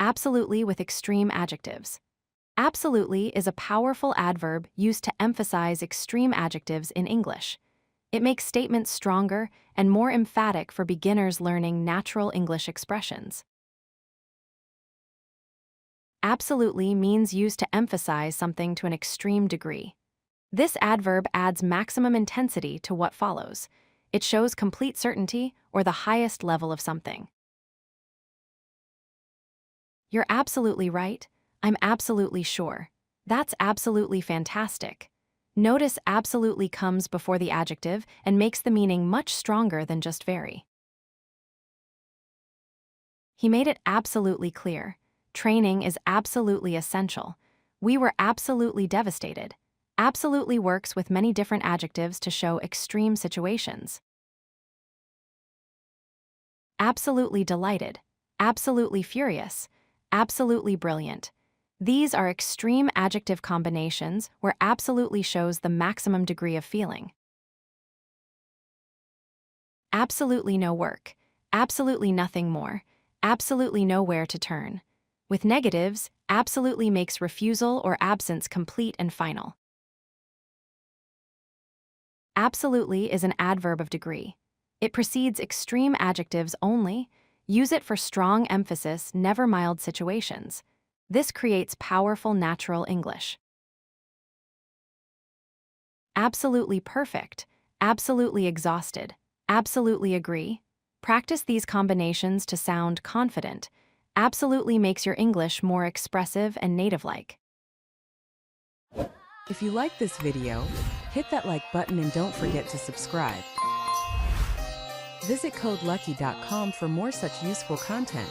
Absolutely with extreme adjectives. Absolutely is a powerful adverb used to emphasize extreme adjectives in English. It makes statements stronger and more emphatic for beginners learning natural English expressions. Absolutely means used to emphasize something to an extreme degree. This adverb adds maximum intensity to what follows. It shows complete certainty or the highest level of something. You're absolutely right. I'm absolutely sure. That's absolutely fantastic. Notice absolutely comes before the adjective and makes the meaning much stronger than just very. He made it absolutely clear. Training is absolutely essential. We were absolutely devastated. Absolutely works with many different adjectives to show extreme situations. Absolutely delighted. Absolutely furious. Absolutely brilliant. These are extreme adjective combinations where absolutely shows the maximum degree of feeling. Absolutely no work. Absolutely nothing more. Absolutely nowhere to turn. With negatives, absolutely makes refusal or absence complete and final. Absolutely is an adverb of degree. It precedes extreme adjectives only. Use it for strong emphasis, never mild situations. This creates powerful natural English. Absolutely perfect. Absolutely exhausted. Absolutely agree. Practice these combinations to sound confident. Absolutely makes your English more expressive and native-like. If you like this video, hit that like button and don't forget to subscribe. Visit codelucky.com for more such useful content.